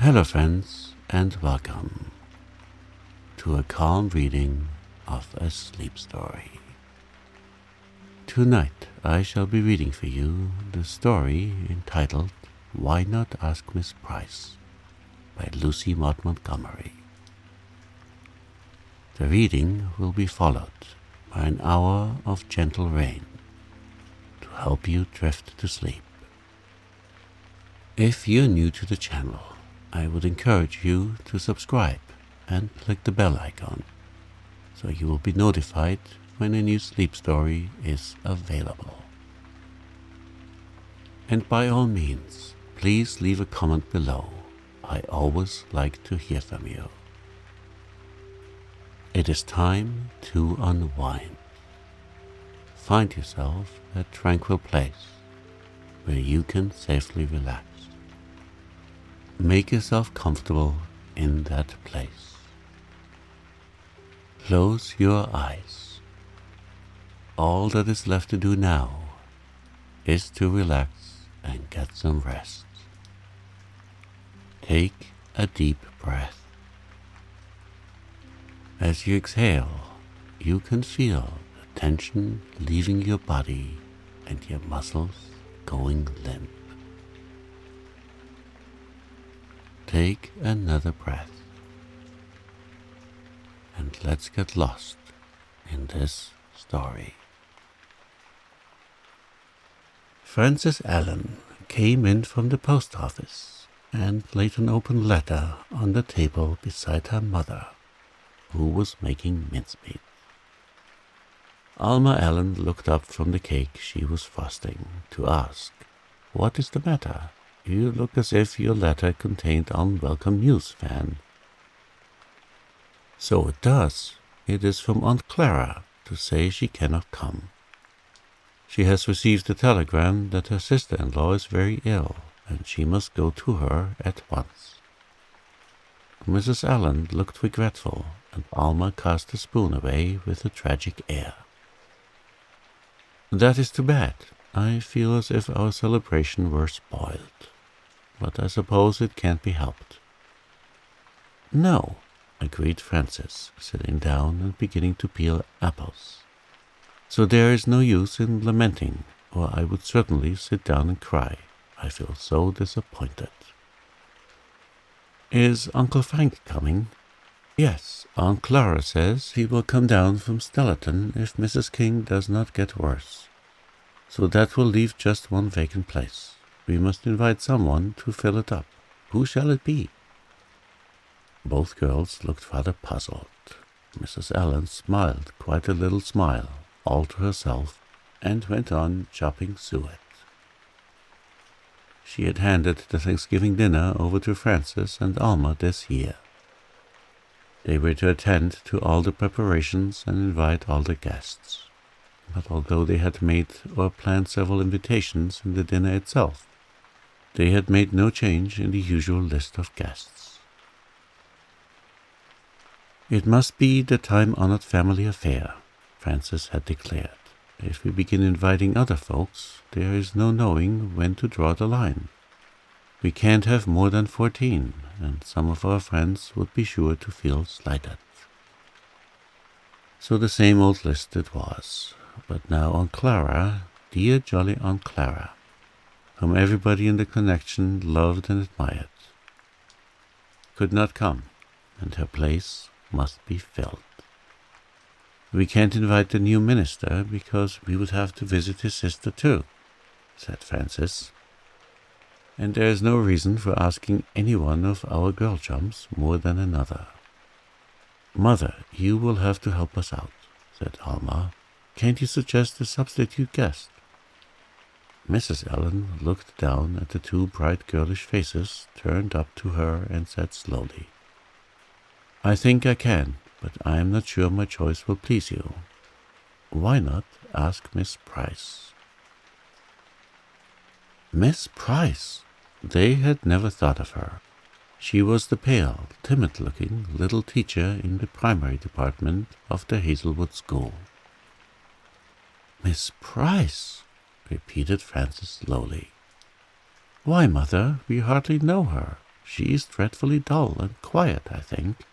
Hello friends, and welcome to a calm reading of a sleep story. Tonight I shall be reading for you the story entitled Why Not Ask Miss Price by Lucy Maud Montgomery. The reading will be followed by an hour of gentle rain to help you drift to sleep. If you're new to the channel, I would encourage you to subscribe and click the bell icon so you will be notified when a new sleep story is available. And by all means, please leave a comment below. I always like to hear from you. It is time to unwind. Find yourself a tranquil place where you can safely relax. Make yourself comfortable in that place. Close your eyes. All that is left to do now is to relax and get some rest. Take a deep breath. As you exhale, you can feel the tension leaving your body and your muscles going limp. Take another breath, and let's get lost in this story. Frances Allen came in from the post office and laid an open letter on the table beside her mother, who was making mincemeat. Alma Allen looked up from the cake she was frosting to ask, "What is the matter? You look as if your letter contained unwelcome news, Fan." "So it does. It is from Aunt Clara to say she cannot come. She has received a telegram that her sister-in-law is very ill, and she must go to her at once." Mrs. Allen looked regretful, and Alma cast the spoon away with a tragic air. "That is too bad. I feel as if our celebration were spoiled. But I suppose it can't be helped." "No," agreed Frances, sitting down and beginning to peel apples. "So there is no use in lamenting, or I would certainly sit down and cry. I feel so disappointed." "Is Uncle Frank coming?" "Yes, Aunt Clara says he will come down from Stellarton if Mrs. King does not get worse. So that will leave just one vacant place. We must invite someone to fill it up. Who shall it be?" Both girls looked rather puzzled. Mrs. Allen smiled quite a little smile, all to herself, and went on chopping suet. She had handed the Thanksgiving dinner over to Frances and Alma this year. They were to attend to all the preparations and invite all the guests. But although they had made or planned several invitations in the dinner itself, they had made no change in the usual list of guests. "It must be the time-honored family affair," Frances had declared. "If we begin inviting other folks, there is no knowing when to draw the line. We can't have more than 14, and some of our friends would be sure to feel slighted." So the same old list it was, but now Aunt Clara, dear jolly Aunt Clara, whom everybody in the connection loved and admired, could not come, and her place must be filled. "We can't invite the new minister because we would have to visit his sister too," said Frances. "And there is no reason for asking any one of our girl chums more than another." "Mother, you will have to help us out," said Alma. "Can't you suggest a substitute guest?" Mrs. Allen looked down at the two bright girlish faces turned up to her and said slowly, "I think I can, but I am not sure my choice will please you. Why not ask Miss Price?" Miss Price! They had never thought of her. She was the pale, timid-looking little teacher in the primary department of the Hazelwood School. "Miss Price," repeated Frances slowly. "Why, Mother, we hardly know her. She is dreadfully dull and quiet, I think."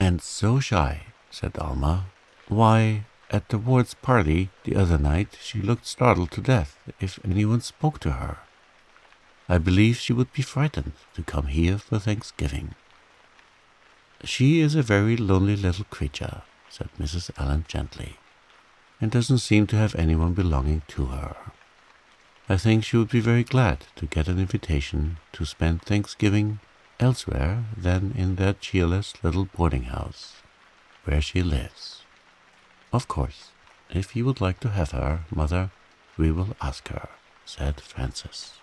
"And so shy," said Alma. "Why, at the Ward's party the other night she looked startled to death if anyone spoke to her. I believe she would be frightened to come here for Thanksgiving." "She is a very lonely little creature," said Mrs. Allen gently, "and doesn't seem to have anyone belonging to her. I think she would be very glad to get an invitation to spend Thanksgiving elsewhere than in that cheerless little boarding house where she lives. Of course, if you would like to have her, Mother, we will ask her," said Francis.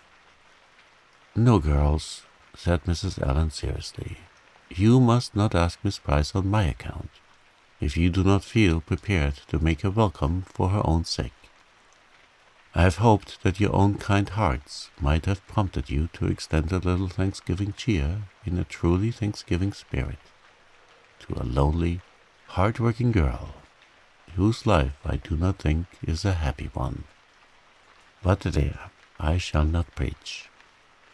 "No, girls," said Mrs. Allen seriously. "You must not ask Miss Price on my account, if you do not feel prepared to make her welcome for her own sake. I have hoped that your own kind hearts might have prompted you to extend a little Thanksgiving cheer in a truly Thanksgiving spirit to a lonely, hard-working girl, whose life I do not think is a happy one. But there, I shall not preach.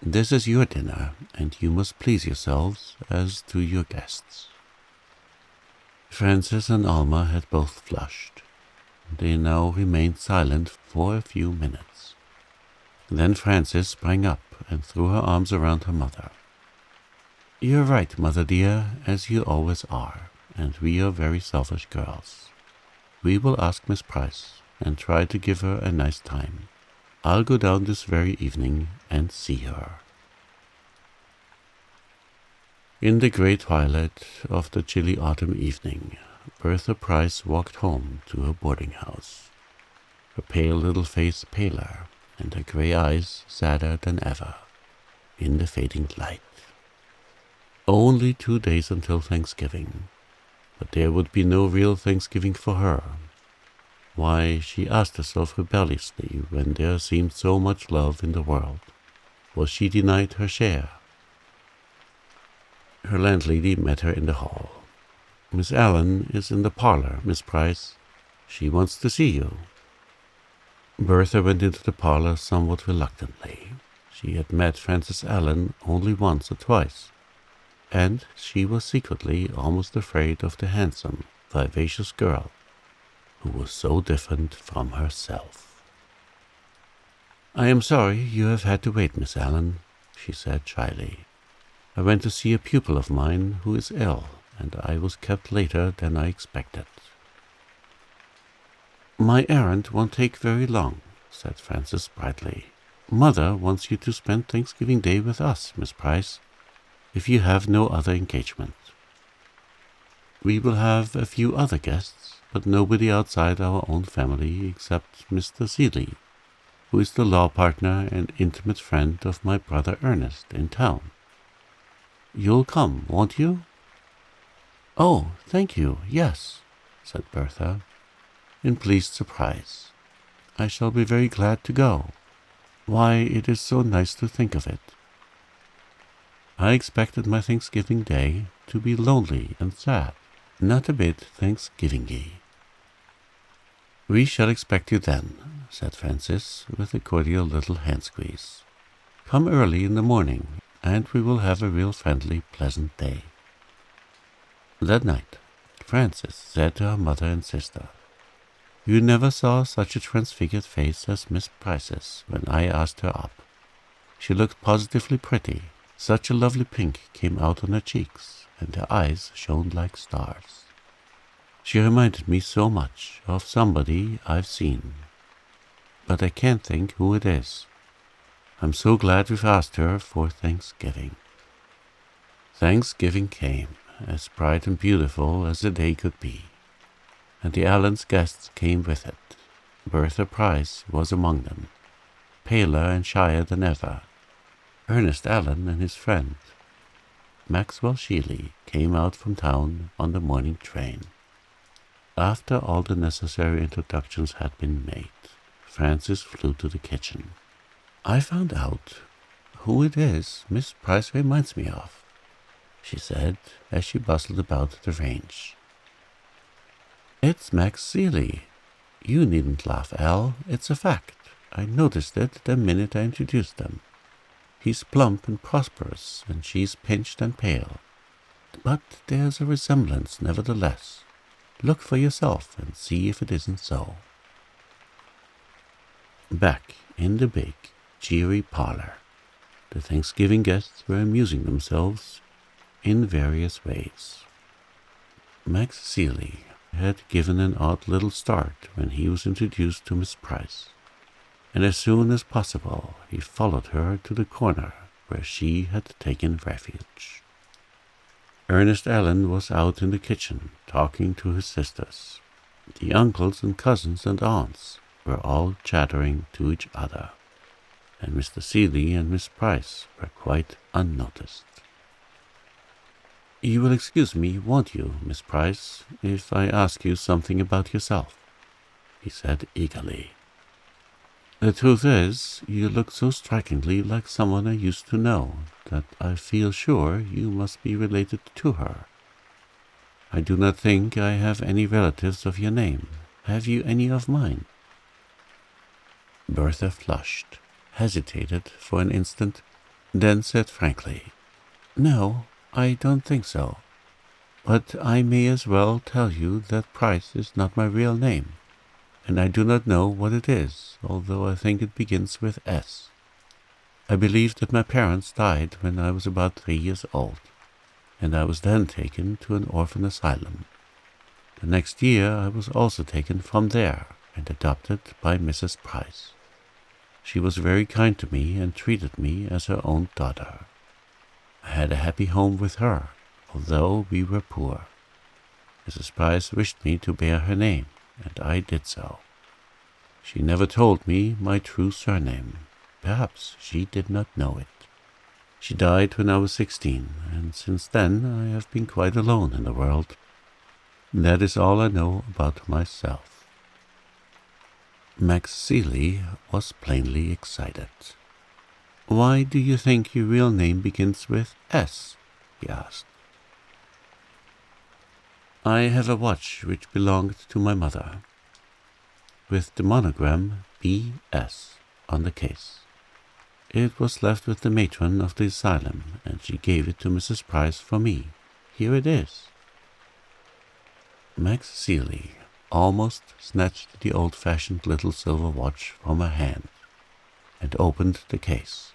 This is your dinner, and you must please yourselves as to your guests." Francis and Alma had both flushed. They now remained silent for a few minutes. Then Frances sprang up and threw her arms around her mother. "You're right, Mother dear, as you always are, and we are very selfish girls. We will ask Miss Price and try to give her a nice time. I'll go down this very evening and see her." In the grey twilight of the chilly autumn evening, Bertha Price walked home to her boarding house, her pale little face paler and her grey eyes sadder than ever in the fading light. Only 2 days until Thanksgiving, but there would be no real Thanksgiving for her. Why, she asked herself rebelliously, when there seemed so much love in the world, was she denied her share? Her landlady met her in the hall. "Miss Allen is in the parlor, Miss Price. She wants to see you." Bertha went into the parlor somewhat reluctantly. She had met Frances Allen only once or twice, and she was secretly almost afraid of the handsome, vivacious girl who was so different from herself. "I am sorry you have had to wait, Miss Allen," she said shyly. "I went to see a pupil of mine who is ill, and I was kept later than I expected." "My errand won't take very long," said Frances brightly. "Mother wants you to spend Thanksgiving Day with us, Miss Price, if you have no other engagement. We will have a few other guests, but nobody outside our own family except Mr. Seeley, who is the law partner and intimate friend of my brother Ernest in town. You'll come, won't you?" "Oh, thank you, yes," said Bertha, in pleased surprise. "I shall be very glad to go. Why, it is so nice to think of it. I expected my Thanksgiving Day to be lonely and sad, not a bit Thanksgiving-y." "We shall expect you then," said Frances, with a cordial little hand-squeeze. "Come early in the morning, and we will have a real friendly, pleasant day." That night, Frances said to her mother and sister, "You never saw such a transfigured face as Miss Price's when I asked her up. She looked positively pretty. Such a lovely pink came out on her cheeks, and her eyes shone like stars. She reminded me so much of somebody I've seen, but I can't think who it is. I'm so glad we've asked her for Thanksgiving." Thanksgiving came, as bright and beautiful as the day could be, and the Allens' guests came with it. Bertha Price was among them, paler and shyer than ever. Ernest Allen and his friend, Maxwell Sheely, came out from town on the morning train. After all the necessary introductions had been made, Frances flew to the kitchen. "I found out who it is Miss Price reminds me of," she said, as she bustled about the range. "It's Max Seeley. You needn't laugh, Al. It's a fact. I noticed it the minute I introduced them. He's plump and prosperous, and she's pinched and pale. But there's a resemblance, nevertheless. Look for yourself and see if it isn't so." Back in the big, cheery parlor, the Thanksgiving guests were amusing themselves in various ways. Max Seeley had given an odd little start when he was introduced to Miss Price, and as soon as possible he followed her to the corner where she had taken refuge. Ernest Allen was out in the kitchen talking to his sisters. The uncles and cousins and aunts were all chattering to each other, and Mr. Seeley and Miss Price were quite unnoticed. "You will excuse me, won't you, Miss Price, if I ask you something about yourself?" he said eagerly. "The truth is, you look so strikingly like someone I used to know that I feel sure you must be related to her. I do not think I have any relatives of your name. Have you any of mine?" Bertha flushed, hesitated for an instant, then said frankly, "No, I don't think so. But I may as well tell you that Price is not my real name, and I do not know what it is, although I think it begins with S. I believe that my parents died when I was about 3 years old, and I was then taken to an orphan asylum. The next year I was also taken from there and adopted by Mrs. Price. She was very kind to me and treated me as her own daughter. I had a happy home with her, although we were poor. Mrs. Price wished me to bear her name, and I did so. She never told me my true surname. Perhaps she did not know it. She died when I was 16, and since then I have been quite alone in the world. That is all I know about myself." Max Seeley was plainly excited. "Why do you think your real name begins with S?" he asked. "I have a watch which belonged to my mother, with the monogram B.S. on the case. It was left with the matron of the asylum, and she gave it to Mrs. Price for me. Here it is." Max Seeley almost snatched the old-fashioned little silver watch from her hand and opened the case.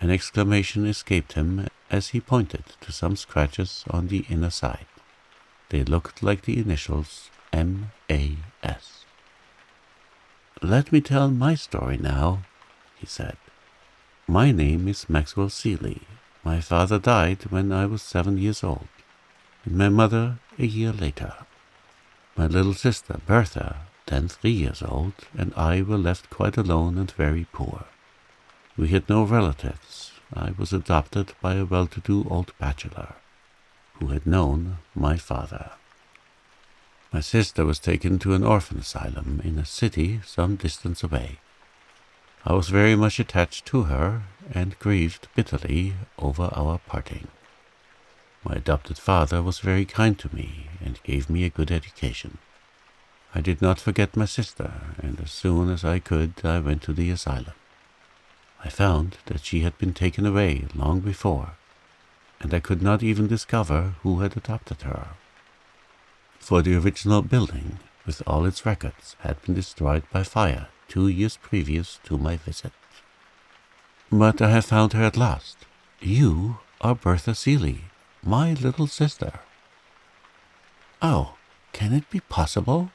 An exclamation escaped him as he pointed to some scratches on the inner side. They looked like the initials M.A.S. "Let me tell my story now," he said. "My name is Maxwell Seeley. My father died when I was 7 years old, and my mother a year later. My little sister, Bertha, then 3 years old, and I were left quite alone and very poor. We had no relatives. I was adopted by a well-to-do old bachelor, who had known my father. My sister was taken to an orphan asylum in a city some distance away. I was very much attached to her and grieved bitterly over our parting. My adopted father was very kind to me and gave me a good education. I did not forget my sister, and as soon as I could I went to the asylum. I found that she had been taken away long before, and I could not even discover who had adopted her. For the original building, with all its records, had been destroyed by fire 2 years previous to my visit. But I have found her at last. You are Bertha Seeley, my little sister." "Oh, can it be possible?"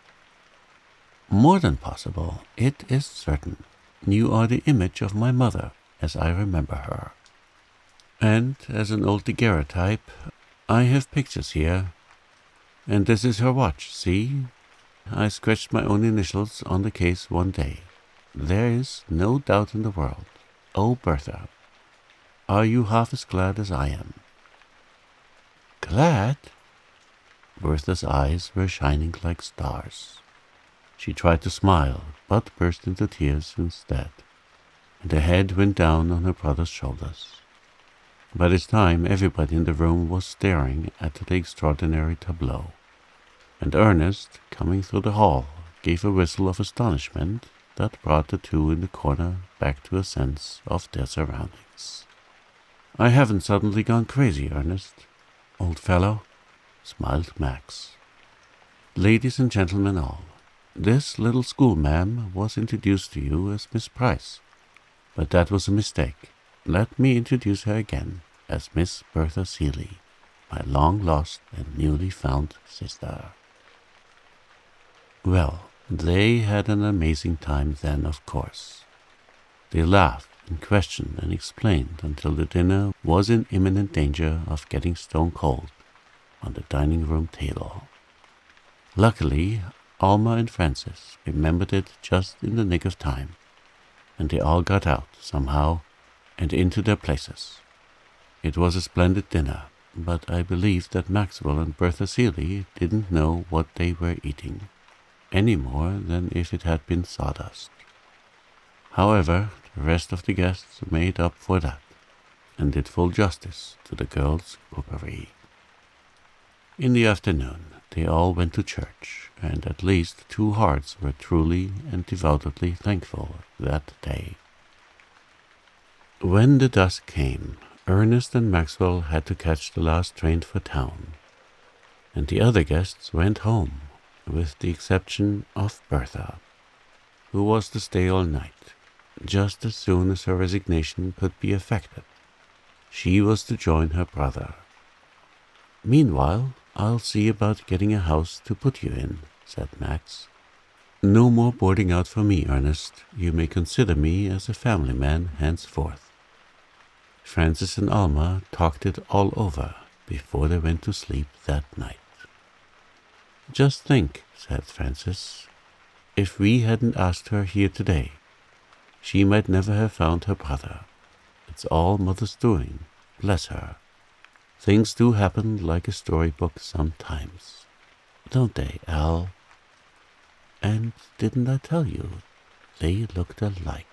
"More than possible. It is certain. You are the image of my mother, as I remember her. And as an old daguerreotype, I have pictures here. And this is her watch, see? I scratched my own initials on the case one day. There is no doubt in the world. Oh, Bertha, are you half as glad as I am?" "Glad?" Bertha's eyes were shining like stars. She tried to smile, but burst into tears instead, and her head went down on her brother's shoulders. By this time everybody in the room was staring at the extraordinary tableau, and Ernest, coming through the hall, gave a whistle of astonishment that brought the two in the corner back to a sense of their surroundings. Max. "I haven't suddenly gone crazy, Ernest, old fellow," smiled Max. "Ladies and gentlemen all, this little schoolma'am was introduced to you as Miss Price, but that was a mistake. Let me introduce her again as Miss Bertha Seeley, my long-lost and newly found sister." Well, they had an amazing time then, of course. They laughed and questioned and explained until the dinner was in imminent danger of getting stone cold on the dining room table. Luckily, Alma and Francis remembered it just in the nick of time, and they all got out somehow and into their places. It was a splendid dinner, but I believe that Maxwell and Bertha Seeley didn't know what they were eating, any more than if it had been sawdust. However, the rest of the guests made up for that, and did full justice to the girls' cookery. In the afternoon, they all went to church, and at least 2 hearts were truly and devoutly thankful that day. When the dusk came, Ernest and Maxwell had to catch the last train for town, and the other guests went home, with the exception of Bertha, who was to stay all night, just as soon as her resignation could be effected. She was to join her brother. "Meanwhile, I'll see about getting a house to put you in," said Max. "No more boarding out for me, Ernest. You may consider me as a family man henceforth." Francis and Alma talked it all over before they went to sleep that night. "Just think," said Francis, "if we hadn't asked her here today, she might never have found her brother. It's all Mother's doing, bless her. Things do happen like a storybook sometimes, don't they, Al? And didn't I tell you they looked alike?"